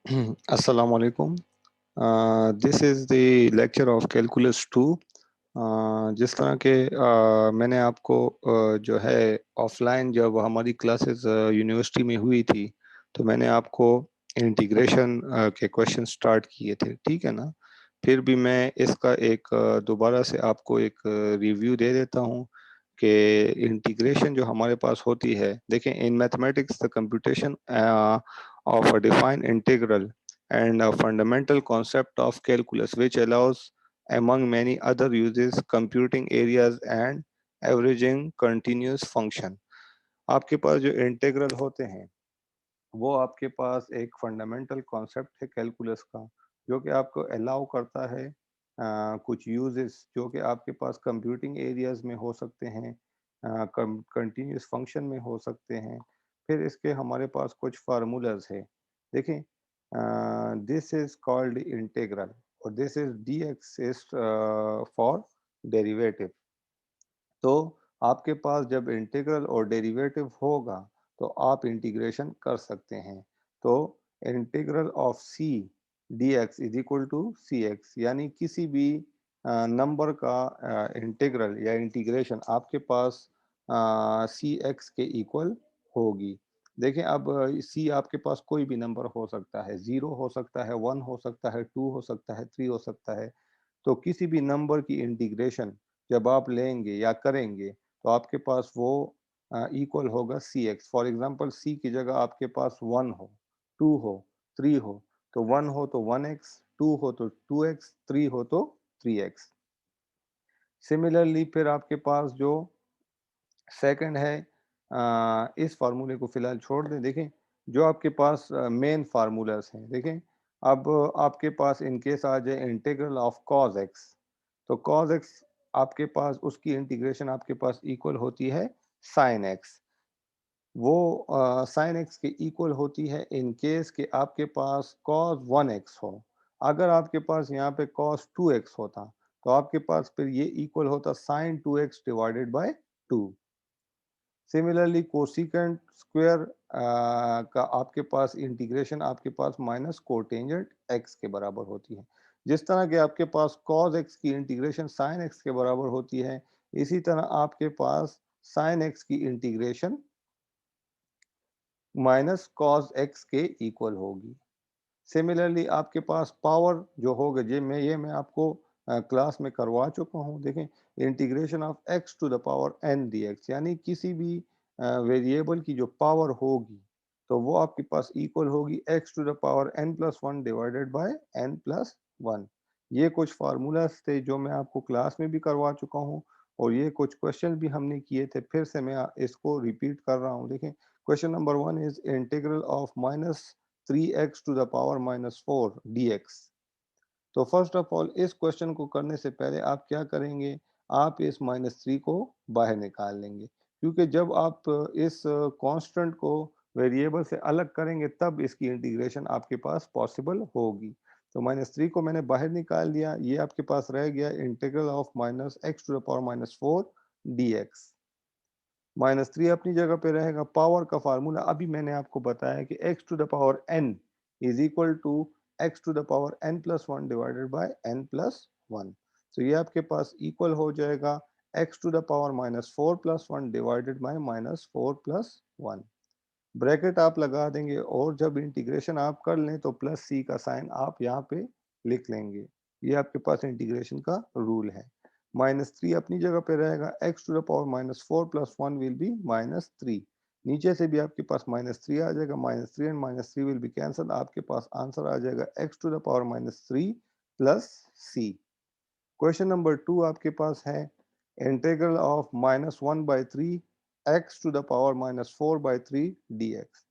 Assalamu alaikum. This is the lecture of Calculus 2. जिस तरह के मैंने आपको जो है ऑफलाइन जब हमारी क्लासेस यूनिवर्सिटी में हुई थी तो मैंने आपको इंटीग्रेशन के क्वेश्चन स्टार्ट किए थे, ठीक है ना। फिर भी मैं इसका एक दोबारा से आपको एक रिव्यू दे देता हूँ कि इंटीग्रेशन जो हमारे पास होती है। देखें, in mathematics the computation of a defined integral and a fundamental concept of calculus which allows among many other uses computing areas and averaging continuous function। आपके पास जो इंटीग्रल होते हैं वो आपके पास एक फंडामेंटल कॉन्सेप्ट है कैलकुलस का, जो कि आपको अलाउ करता है कुछ यूजेस जो कि आपके पास कंप्यूटिंग एरियाज में हो सकते हैं, कंटिन्यूस फंक्शन में हो सकते हैं। फिर इसके हमारे पास कुछ फार्मूलाज है। देखें, दिस इज कॉल्ड इंटीग्रल और this is D X is for derivative. तो आपके पास जब इंटीग्रल और डेरिवेटिव होगा तो आप इंटीग्रेशन कर सकते हैं। तो integral of C D X is equal to C X, यानी किसी भी नंबर का इंटीग्रल या इंटीग्रेशन आपके पास सी एक्स के इक्वल होगी। देखें, अब सी आपके पास कोई भी नंबर हो सकता है, 0 हो सकता है, 1 हो सकता है, 2 हो सकता है, 3 हो सकता है। तो किसी भी नंबर की इंटीग्रेशन जब आप लेंगे या करेंगे तो आपके पास वो इक्वल होगा सी एक्स। फॉर एग्जाम्पल, सी की जगह आपके पास 1 हो, 2 हो, 3 हो, तो 1 हो तो 1x, 2 हो तो 2x, 3 हो तो 3x। सिमिलरली फिर आपके पास जो सेकंड है, इस फार्मूले को फिलहाल छोड़ दें। देखें, जो आपके पास मेन फार्मूलास हैं, देखें अब आपके पास इन केस आ जाए इंटीग्रल ऑफ कॉज एक्स, तो कॉज एक्स आपके पास उसकी इंटीग्रेशन आपके पास इक्वल होती है साइन एक्स। वो साइन एक्स के इक्वल होती है इन केस के आपके पास कॉस 1x हो। अगर आपके पास यहाँ पे कॉस 2x होता तो आपके पास फिर ये इक्वल होता sine 2x divided by 2। Similarly cosecant square का आपके पास इंटीग्रेशन आपके पास माइनस कोटेंजेंट एक्स के बराबर होती है। जिस तरह के आपके पास कॉस एक्स की इंटीग्रेशन साइन एक्स के बराबर होती है, इसी तरह आपके पास साइन एक्स की इंटीग्रेशन माइनस कॉस एक्स के इक्वल होगी। सिमिलरली आपके पास पावर जो होगा, ये मैं आपको क्लास में करवा चुका हूँ। देखें, integration of X to the power N D X, यानी किसी भी वेरिएबल की जो पावर होगी तो वो आपके पास इक्वल होगी X to the power N plus one divided by N plus one. ये कुछ फार्मूलाज थे जो मैं आपको क्लास में भी करवा चुका हूँ और ये कुछ क्वेश्चन भी हमने किए थे। फिर से मैं इसको रिपीट कर रहा हूँ। देखें, question number 1 is integral of minus 3x to the power minus 4 dx। तो फर्स्ट ऑफ ऑल इस क्वेश्चन को करने से पहले आप क्या करेंगे, आप इस -3 को बाहर निकाल लेंगे, क्योंकि जब आप इस कांस्टेंट को वेरिएबल से अलग करेंगे तब इसकी इंटीग्रेशन आपके पास पॉसिबल होगी। तो -3 को मैंने बाहर निकाल दिया, ये आपके पास रह गया integral of minus X to the power minus 4 dx। -3 अपनी जगह पे रहेगा। पावर का फार्मूला अभी मैंने आपको बताया कि X to the power n is equal to X to the power n plus one divided by n plus one. तो ये आपके पास इक्वल हो जाएगा X to the power minus 4 plus one divided by minus 4 plus one. Bracket आप लगा देंगे और जब इंटीग्रेशन आप कर लें तो प्लस सी का साइन आप यहाँ पे लिख लेंगे। ये आपके पास इंटीग्रेशन का रूल है। -3 अपनी जगह पे रहेगा, X to the power minus 4 plus one will be -3। नीचे से भी आपके पास -3 आ जाएगा, -3 एंड -3 विल बी कैंसल। आपके पास आंसर आ जाएगा X to the power -3 plus C. Question number 2 आपके पास है integral of -1/3 X to the power -4/3 dx।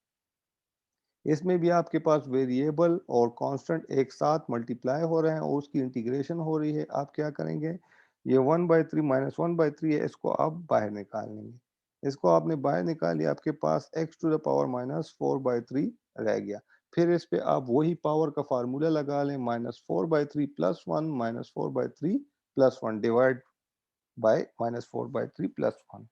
इसमें भी आपके पास वेरिएबल और कांस्टेंट एक साथ मल्टीप्लाई हो रहे हैं और उसकी इंटीग्रेशन हो रही है। आप क्या करेंगे, ये 1/3 -1/3 है, इसको आप बाहर निकाल लेंगे। इसको आपने बाहर निकाल लिया, आपके पास एक्स टू द पावर -4/3 रह गया। फिर इस पे आप वही पावर का फार्मूला लगा लें, -4/3 plus one -4/3 plus one divide by -4/3 plus one.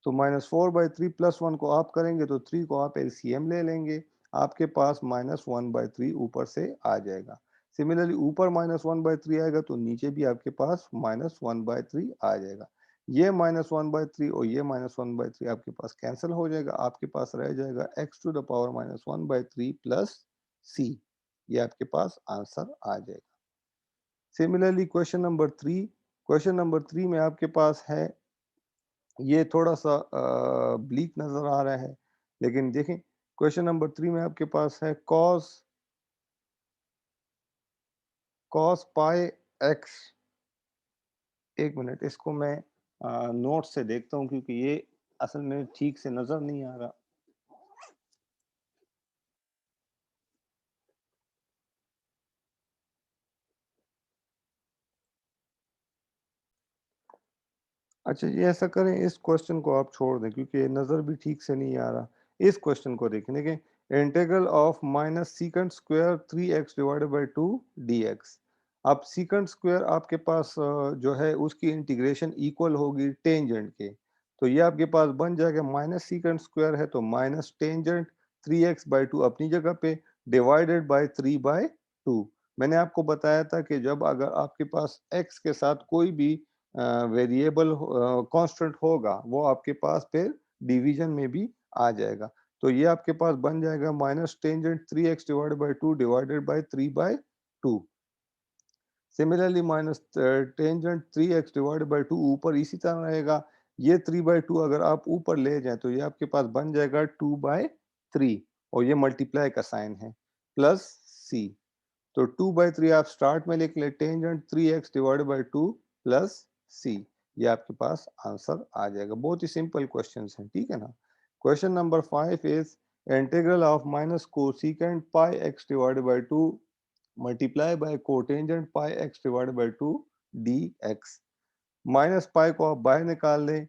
तो -4/3 प्लस वन को आप करेंगे तो 3 को आप एलसीएम ले लेंगे। आपके पास -1/3 ऊपर से आ जाएगा। सिमिलरली ऊपर -1/3 आएगा तो नीचे भी आपके पास -1/3 आ जाएगा। ये -1/3 और ये -1/3 आपके पास कैंसिल हो जाएगा। आपके पास रह जाएगा x⁻⁻1/3 प्लस c। ये आपके पास आंसर आ जाएगा। सिमिलरली क्वेश्चन नंबर 3 में आपके पास है, ये थोड़ा-सा ब्लीक नज़र आ रहा है, लेकिन देखें क्वेश्चन नंबर 3 में आपके पास है cos पाई x। एक मिनट, इसको मैं नोट से देखता हूँ क्योंकि ये असल में ठीक से नज़र नहीं आ रहा। अच्छा, ये ऐसा करें, इस क्वेश्चन को आप छोड़ दें क्योंकि नज़र भी ठीक से नहीं आ रहा। इस क्वेश्चन को देखें, integral of minus secant square 3x divided by 2 dx। अब सीकंड स्क्वायर आपके पास जो है उसकी इंटीग्रेशन इक्वल होगी टेंजेंट के। तो ये आपके पास बन जाएगा माइनस सीकंड स्क्वायर है तो माइनस टेंजेंट 3x/2 अपनी जगह पे डिवाइडेड बाय 3/2। मैंने आपको बताया था कि जब अगर आपके पास x के साथ कोई भी वेरिएबल कांस्टेंट होगा वो आपके पास फिर डिवीजन में भी आ जाएगा। तो ये आपके पास बन जाएगा minus tangent 3x divided by 2 divided by 3/2। Similarly minus tangent 3x divided by 2 ऊपर इसी तरह रहेगा। ये 3/2 अगर आप ऊपर ले जाएं तो ये आपके पास बन जाएगा 2/3 और ये मल्टीप्लाई का साइन है प्लस c। तो 2/3 आप स्टार्ट में लिख ले, tangent 3x divided by 2 plus c। ये आपके पास आंसर आ जाएगा। बहुत ही सिंपल क्वेश्चंस हैं, ठीक है ना। Question number 5 is integral of minus cosecant pi x divided by 2 multiply bye cotangent pi x divided by 2 dx। Minus pi को आप बाहर निकाल लें,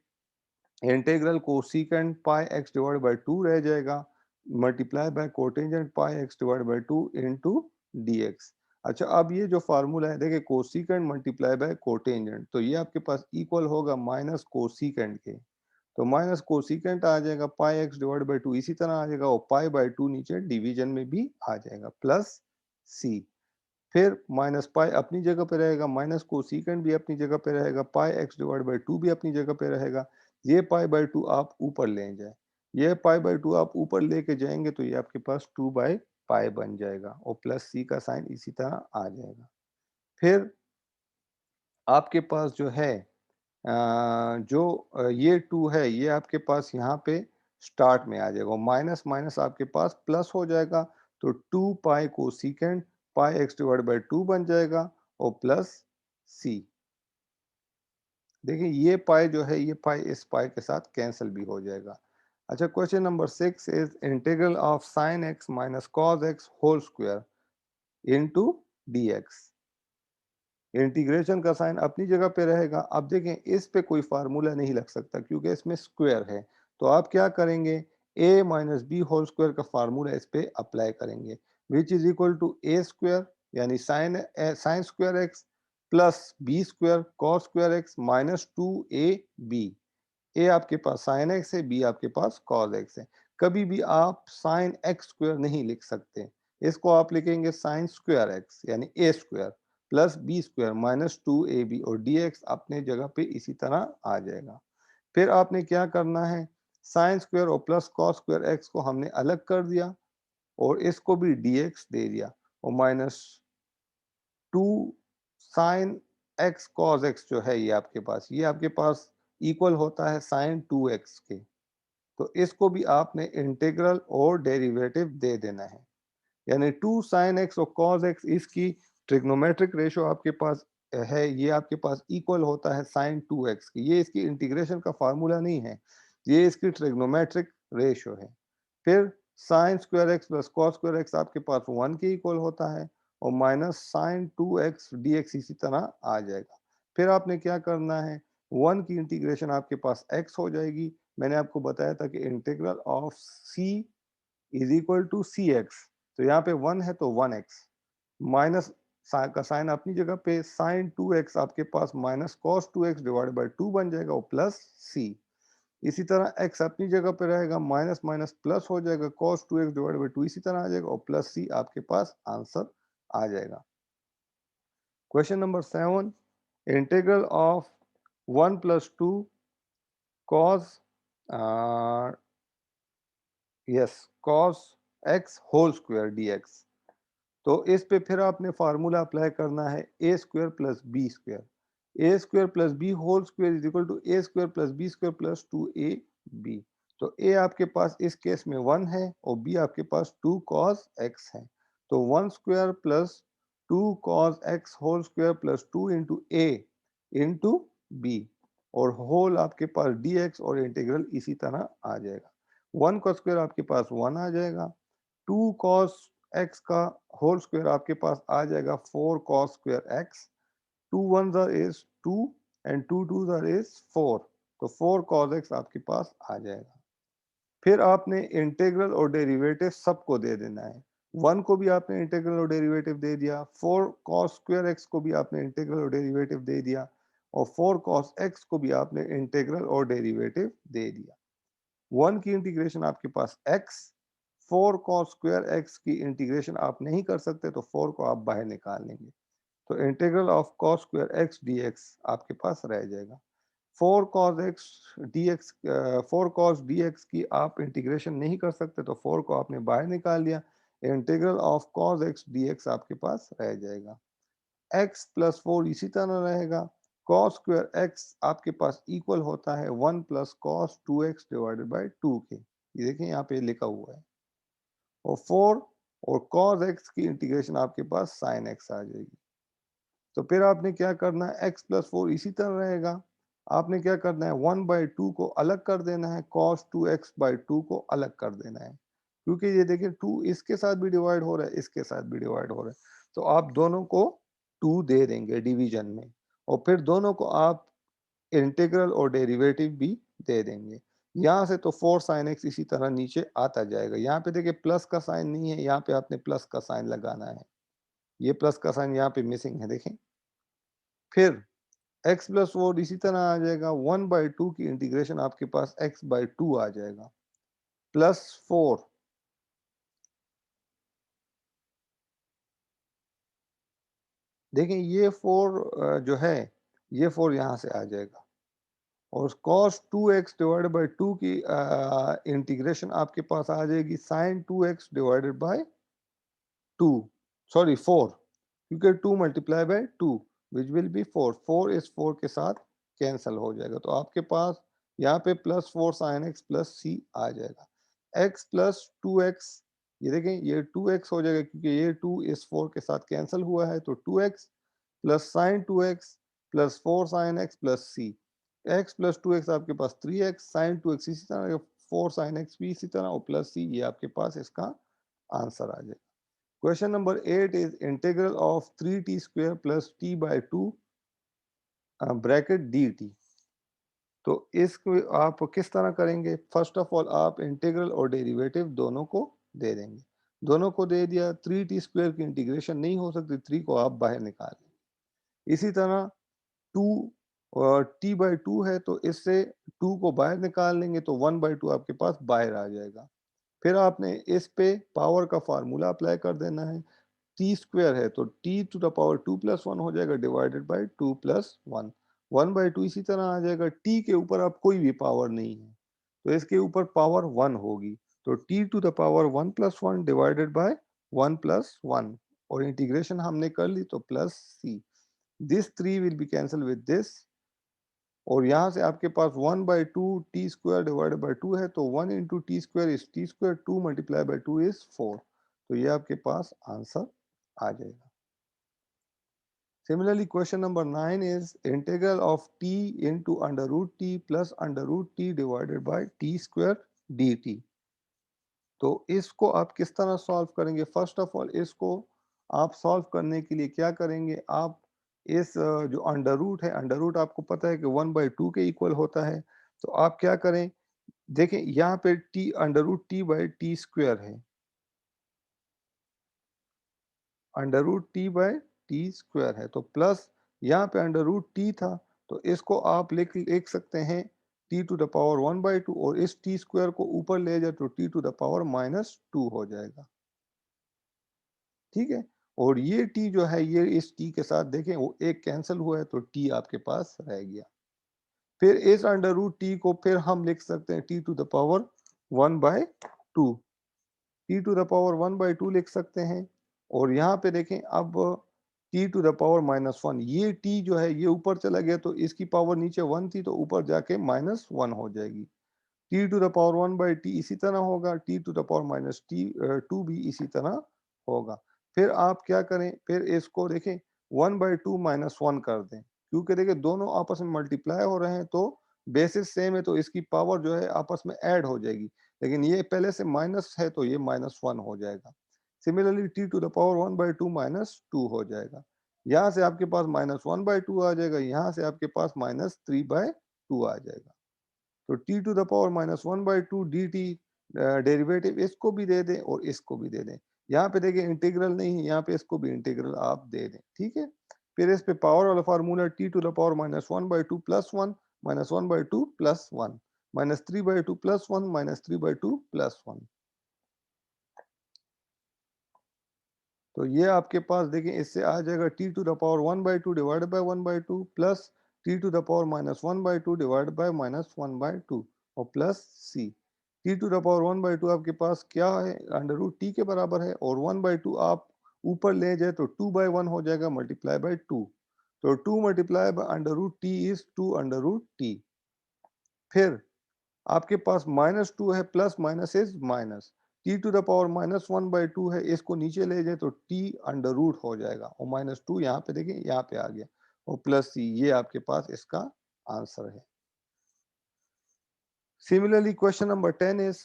integral cosecant pi x divided by 2 रह जाएगा, multiply by cotangent pi x divided by 2 into dx। अच्छा, अब ये जो फार्मूला है, देखिए कोसेकेंट मल्टीप्लाई बाय कोटेंजेंट, तो ये आपके पास इक्वल होगा माइनस कोसेकेंट के। तो माइनस कोसेकेंट आ जाएगा पाई एक्स डिवाइड बाई 2 इसी तरह आ जाएगा और पाई बाई 2 नीचे डिवीजन में भी आ जाएगा प्लस सी। फिर माइनस पाई अपनी जगह पे रहेगा, माइनस कोसेकेंट भी अपनी जगह पे रहेगा, पाई एक्स डिवाइड बाई 2 भी अपनी जगह पे रहेगा। ये पाई बाई 2 आप ऊपर ले जाए, ये पाई बाई 2 आप ऊपर लेके जाएंगे तो ये आपके पास 2 बाई पाई बन जाएगा और प्लस सी का साइन इसी तरह आ जाएगा। फिर आपके पास जो है ये 2 है, ये आपके पास यहाँ पे स्टार्ट में आ जाएगा और माइनस माइनस आपके पास प्लस हो जाएगा। तो 2 pi cosecant pi X divide by 2 बन जाएगा और प्लस सी। देखिए ये पाई जो है, ये पाई इस पाई के साथ कैंसिल भी हो जाएगा। अच्छा, question number 6 is integral of sine X minus cos X whole square into D X. Integration का साइन अपनी जगह पे रहेगा। अब देखें, इस पे कोई फार्मूला नहीं लग सकता क्योंकि इसमें स्क्वायर है। तो आप क्या करेंगे, a minus B whole square का फार्मूला इस पे अप्लाई करेंगे, which is equal to A square यानी sine square X plus B square cos square X minus 2ab। A आपके पास साइन एक्स है, बी आपके पास कॉस एक्स है। कभी भी आप साइन एक्स स्क्वायर नहीं लिख सकते, इसको आप लिखेंगे साइन स्क्वायर एक्स यानी A square plus B square minus 2ab और डी एक्स अपने जगह पे इसी तरह आ जाएगा। फिर आपने क्या करना है, साइन स्क्वायर और प्लस कॉस स्क्वायर एक्स को हमने अलग कर दिया और इसको भी डी एक्स दे दिया और minus 2 sine x cos x जो है ये आपके पास इक्वल होता है साइन 2x के। तो इसको भी आपने इंटीग्रल और डेरिवेटिव दे देना है, यानी 2 साइन एक्स और कॉस एक्स इसकी ट्रिग्नोमेट्रिक रेशो आपके पास है, ये आपके पास इक्वल होता है साइन 2x की। ये इसकी इंटीग्रेशन का फार्मूला नहीं है, ये इसकी ट्रिग्नोमेट्रिक रेशो है। फिर sign square X plus cos square x आपके पास 1 के इक्वल होता है और माइनस साइन 2x dx इसी तरह आ जाएगा। फिर आपने क्या करना है, 1 की इंटीग्रेशन आपके पास x हो जाएगी। मैंने आपको बताया था कि integral of c is equal to C X. तो यहाँ पे 1 है तो 1x माइनस का साइन अपनी जगह पे साइन 2x आपके पास minus cos 2x divide by 2 बन जाएगा और प्लस c। इसी तरह x अपनी जगह पे रहेगा, माइनस माइनस प्लस हो जाएगा, cos 2x डिवाइडेड बाई 2 इसी तरह आ जाएगा और प्लस c आपके पास आंसर आ जाएगा। Question number 7, integral of 1 plus 2 cos yes cos x whole square dx। तो इस पे फिर आपने फार्मूला अप्लाई करना है A square plus B square. A square plus B whole square is equal to A square plus B square plus 2ab। तो ए आपके पास इस केस में 1 है और बी आपके पास 2 cos x है। तो 1 square plus 2 cos x whole square plus 2 into A into B और होल आपके पास dx और इंटीग्रल इसी तरह आ जाएगा। 1 का स्क्वायर आपके पास 1 आ जाएगा, 2 cos x का होल स्क्वायर आपके पास आ जाएगा 4 cos square x, 2 1s are is 2 and 2 2s are is 4। तो 4 cos x आपके पास आ जाएगा। फिर आपने इंटीग्रल और डेरिवेटिव सबको दे देना है। 1 को भी आपने इंटीग्रल और डेरिवेटिव दे दिया, 4 cos स्क्वायर x को भी आपने इंटीग्रल और डेरिवेटिव दे दिया और 4 cos x को भी आपने इंटीग्रल और डेरिवेटिव दे दिया। 1 की इंटीग्रेशन आपके पास x, 4 cos स्क्वायर x की इंटीग्रेशन आप नहीं कर सकते तो 4 को आप बाहर निकाल लेंगे। तो integral of cos square x dx आपके पास रह जाएगा। 4 cos x dx 4 cos dx की आप इंटीग्रेशन नहीं कर सकते तो 4 को आपने बाहर निकाल लिया। Integral of cos x dx आपके पास रह जाएगा। x प्लस 4 इसी तरह रहेगा। cos स्क्वायर x आपके पास इक्वल होता है 1 plus cos 2x divided by 2 के। ये देखिए यहाँ पे लिखा हुआ है और 4 और cos x की इंटीग्रेशन आपके पास sin x आ जाएगी। तो फिर आपने क्या करना है, x प्लस 4 इसी तरह रहेगा। आपने क्या करना है, 1 बाई 2 को अलग कर देना है, cos 2x बाई 2 को अलग कर देना है। क्योंकि ये देखिए 2 इसके साथ भी डिवाइड हो रहा है, इसके साथ भी डिवाइड हो रहा है। तो आप दोनों को 2 दे देंगे डिवीजन में और फिर दोनों को आप इंटीग्रल और डेरिवेटिव भी दे देंगे। यहाँ से तो 4 sin x इसी तरह नीचे आता जाएगा। यहाँ पे देखिए प्लस का साइन नहीं है, यहाँ पे आपने प्लस का साइन लगाना है। ये प्लस का साइन यहाँ पे मिसिंग है, देखें। फिर x प्लस 4 इसी तरह आ जाएगा, 1 बाई 2 की इंटीग्रेशन आपके पास x बाई 2 आ जाएगा प्लस 4। देखें ये 4 जो है ये 4 यहाँ से आ जाएगा और cos 2x डिवाइडेड बाई 2 की इंटीग्रेशन आपके पास आ जाएगी sin 2x divided by 2, sorry 4, क्योंकि 2 multiply bye 2 which will be 4, 4 इस 4 के साथ कैंसिल हो जाएगा। तो आपके पास यहाँ पे plus 4 sin x plus c आ जाएगा। x प्लस 2x, ये देखें ये 2x हो जाएगा क्योंकि ये 2 इस 4 के साथ कैंसिल हुआ है, तो 2x plus sin 2x plus 4 sin x plus c। x plus 2x आपके पास 3x, sin 2x इसी तरह, 4 sin x भी इसी तरह और प्लस c, ये आपके पास इसका आंसर आ जाएगा। Question number 8 is integral of 3t square plus t by 2 bracket dt। तो इसको आप किस तरह करेंगे? फर्स्ट ऑफ ऑल आप इंटीग्रल और डेरिवेटिव दोनों को दे देंगे। दोनों को दे दिया, 3t स्क्वायर की इंटीग्रेशन नहीं हो सकती, 3 को आप बाहर निकाल लेंगे। इसी तरह 2 t बाई 2 है तो इससे 2 को बाहर निकाल लेंगे तो 1 बाई 2 आपके पास बाहर आ जाएगा। फिर आपने इस पे पावर का फार्मूला अप्लाई कर देना है। टी स्क्वायर है तो T to the power 2 plus 1 हो जाएगा डिवाइडेड बाई 2 प्लस 1। 1 बाई 2 इसी तरह आ जाएगा। टी के ऊपर अब कोई भी पावर नहीं है तो इसके ऊपर पावर 1 होगी, तो T to the power 1 plus 1 divided by 1 plus 1 और इंटीग्रेशन हमने कर ली तो plus c. This 3 will be cancel with this और यहाँ से आपके पास 1 by 2 t square divided by 2 है तो 1 into t square is t square, 2 multiply by 2 is 4। तो ये आपके पास आंसर आ जाएगा। Similarly, question number 9 is integral of t into under root t plus under root t divided by t square dt। तो इसको आप किस तरह सॉल्व करेंगे? फर्स्ट ऑफ ऑल इसको आप सॉल्व करने के लिए क्या करेंगे? आप इस जो अंडर रूट है, अंडर रूट आपको पता है कि 1 बाई 2 के इक्वल होता है। तो आप क्या करें? देखें यहाँ पे t under root T by T square है, under root T by T square है तो प्लस यहाँ पे अंडर रूट टी था तो इसको आप लिख लिख सकते हैं टी टू द पावर 1/2 और इस टी स्क्वायर को ऊपर ले जाए तो टी टू द पावर -2 हो जाएगा। ठीक है, और ये टी जो है ये इस टी के साथ देखें वो एक कैंसिल हुआ है तो टी आपके पास रह गया। फिर इस अंडर रूट टी को फिर हम लिख सकते हैं t to the power 1/2, t to the power 1/2 लिख सकते हैं। और यहाँ पे देखें अब टी टू द पावर -1, ये टी जो है ये ऊपर चला गया तो इसकी पावर नीचे 1 थी तो ऊपर जाके -1 हो जाएगी। T to the power 1/t इसी तरह होगा, टी टू द पावर -2 भी इसी तरह होगा। फिर आप क्या करें, फिर इसको देखें 1/2 -1 कर दें, क्योंकि देखिए दोनों आपस में मल्टीप्लाई हो रहे हैं तो बेसिस सेम है तो इसकी पावर जो है आपस में ऐड हो जाएगी। लेकिन ये पहले से माइनस है तो ये -1 हो जाएगा। Similarly t to the power 1/2 -2 हो जाएगा। यहाँ से आपके पास -1/2 आ जाएगा, यहाँ से आपके पास -3/2 आ जाएगा। तो T to the power -1/2 d t derivative इसको भी दे दें और इसको भी दे दें। यहाँ पे देखिए इंटीग्रल नहीं है, यहाँ पे इसको भी इंटीग्रल आप दे दें। ठीक है, फिर इस पे पावर वाला formula t to the power -1/2 plus 1 -1/2 plus 1 -3/2 plus 1 -3/2 plus 1। तो ये आपके पास देखिए इससे आ जाएगा t to the power 1/2 divided by 1/2 plus t to the power -1/2 divided by -1/2 और plus c. T to the power 1/2 आपके पास क्या है, अंडर रूट टी के बराबर है, और 1/2 आप ऊपर ले जाए तो 2/1 हो जाएगा मल्टीप्लाई बाय 2। तो 2 multiply by under root t is 2 under root t. फिर आपके पास -2 है, plus minus is minus, t to the power -1/2 है, इसको नीचे ले जाए तो टी अंडर रूट हो जाएगा और -2 यहाँ पे देखिए यहाँ पे आ गया और प्लस सी, ये आपके पास इसका आंसर है। Similarly question number 10 is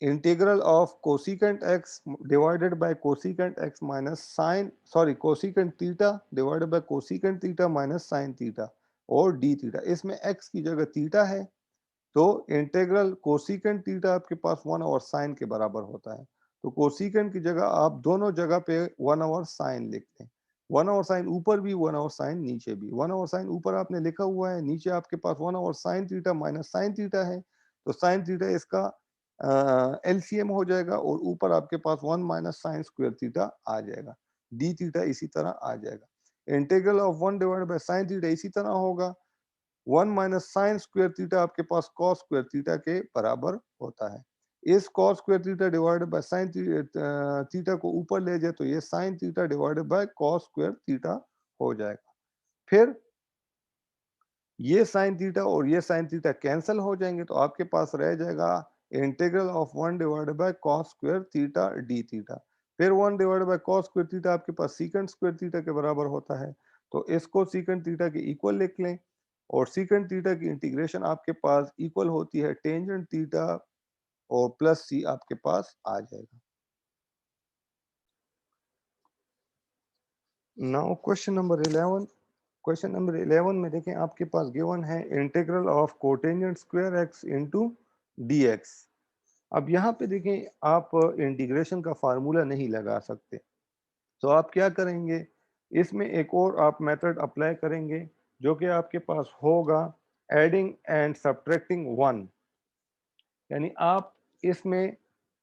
integral of cosecant x divided by cosecant x minus sine cosecant theta divided by cosecant theta minus sine theta और डी थीटा। इसमें x की जगह थीटा है तो इंटीग्रल कोसिकेंट थीटा आपके पास 1/sin के बराबर होता है। तो कोसिकेंट की जगह आप दोनों जगह पे 1/sin लिखते हैं। 1/sin ऊपर भी 1/sin नीचे भी। 1/sin ऊपर आपने लिखा हुआ है, नीचे आपके पास 1/sin theta minus sine theta है। तो साइन थीटा इसका एलसीएम हो जाएगा और ऊपर आपके पास 1 माइनस साइन स्क्वायर थीटा आ जाएगा। डी थीटा इसी तरह आ जाएगा। Integral of 1 divided by sine theta इसी तरह होगा। 1 माइनस साइन स्क्वायर थीटा आपके पास कॉस स्क्वायर थीटा के बराबर होता है। इस cos square theta divided by sine theta को ऊपर ले जाए तो ये sine theta divided by cos square theta हो जाएगा। फिर ये साइन थीटा और ये साइन थीटा कैंसिल हो जाएंगे तो आपके पास रह जाएगा integral of 1 divided by cos square theta D theta. फिर 1 divided by cos square theta आपके पास सीकेंट स्क्वायर थीटा के बराबर होता है, तो इसको सीकेंट थीटा के इक्वल लिख लें और सीकेंट थीटा की इंटीग्रेशन आपके पास इक्वल होती है टेंजेंट थीटा और प्लस सी आपके पास आ जाएगा। Now question number 11। Question number 11 में देखें आपके पास गिवन है integral of cotangent square x into D x. अब यहाँ पे देखें आप इंटीग्रेशन का फार्मूला नहीं लगा सकते, तो आप क्या करेंगे, इसमें एक और आप मेथड अप्लाई करेंगे जो कि आपके पास होगा एडिंग एंड सब्ट्रैक्टिंग 1। यानी आप इसमें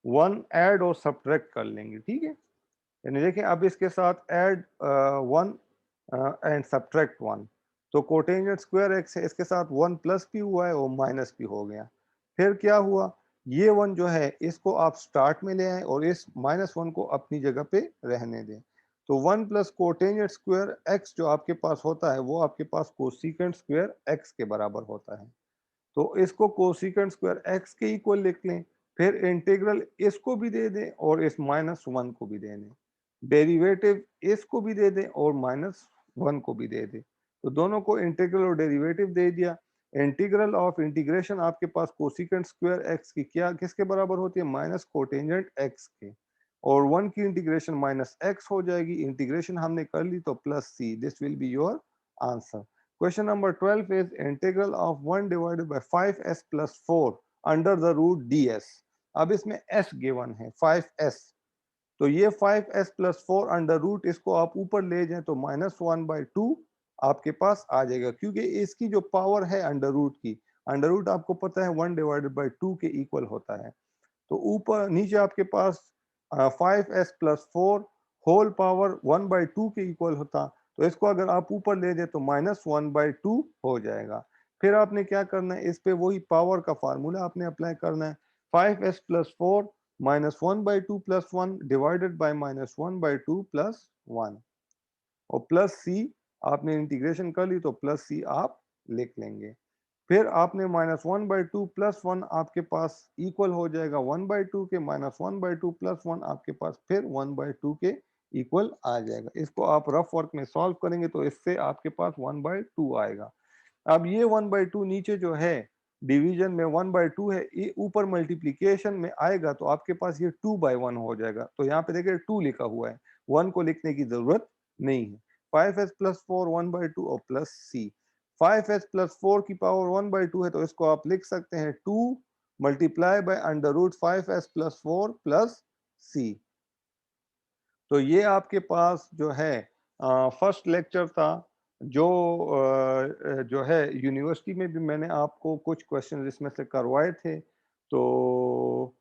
1 ऐड और सब्ट्रैक्ट कर लेंगे। ठीक है, यानी देखिए अब इसके साथ ऐड 1 एंड सब्ट्रैक्ट 1, तो कोटेंजेंट स्क्वायर एक्स है, इसके साथ 1 प्लस भी हुआ है और माइनस भी हो गया। फिर क्या हुआ, ये 1 जो है इसको आप स्टार्ट में ले आए और इस -1 को अपनी जगह पे रहने दें। तो 1 प्लस कोटेंजेंट स्क्वायर एक्स जो आपके पास होता है वो आपके पास कोसिकेंट स्क्वायर एक्स के बराबर होता है। तो इसको कोसिकेंट स्क्वायर एक्स के इक्वल लिख लें। फिर इंटीग्रल इसको भी दे दें और इस -1 को भी दे दें। डेरिवेटिव इसको भी दे दें और -1 को भी दे दें। तो दोनों को इंटीग्रल और डेरिवेटिव दे दिया। इंटीग्रल ऑफ इंटीग्रेशन आपके पास कोसिकेंट स्क्वायर एक्स की क्या किसके बराबर होती है, माइनस कोटेंजेंट एक्स के, और 1 की इंटीग्रेशन -x हो जाएगी। इंटीग्रेशन हमने कर ली तो plus c, this will be your answer. Question number 12 is integral of 1 divided by 5s plus 4 under the root ds। अब इसमें s given है 5s, तो ये 5s plus 4 अंडर रूट इसको आप ऊपर ले जाएं तो -1/2 आपके पास आ जाएगा, क्योंकि इसकी जो पावर है अंडर रूट की अंडर रूट आपको पता है 1/2 के इक्वल होता है। तो ऊपर नीचे आपके पास 5s+4 होल पावर 1/2 के इक्वल होता, तो इसको अगर आप ऊपर ले जाए तो -1/2 हो जाएगा। फिर आपने क्या करना है, इस पे वही पावर का फार्मूला आपने अप्लाई करना है। 5s+4 -1/2 + 1 डिवाइडेड बाय -1/2 + 1 और प्लस सी आपने इंटीग्रेशन कर ली तो प्लस सी आप लिख लेंगे। फिर आपने -1/2 + 1 आपके पास इक्वल हो जाएगा 1/2 के, -1/2 + 1 आपके पास फिर 1/2 के इक्वल आ जाएगा। इसको आप रफ वर्क में सॉल्व करेंगे तो इससे आपके पास 1/2 आएगा। अब ये 1/2 नीचे जो है डिवीजन में 1/2 है, ये ऊपर मल्टीप्लिकेशन में आएगा तो आपके पास ये 2/1 हो जाएगा। तो यहाँ पे देखिए 2 लिखा हुआ है, 1 को लिखने की जरूरत नहीं है। 5s+4 1/2 और प्लस सी। 5s+4 की पावर 1/2 है तो इसको आप लिख सकते हैं 2 multiply by under root 5s+4 plus C. तो ये आपके पास जो है फर्स्ट लेक्चर था, जो जो है यूनिवर्सिटी में भी मैंने आपको कुछ क्वेश्चन इसमें से करवाए थे। तो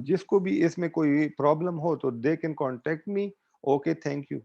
जिसको भी इसमें कोई प्रॉब्लम हो तो they can contact me. Okay, thank you.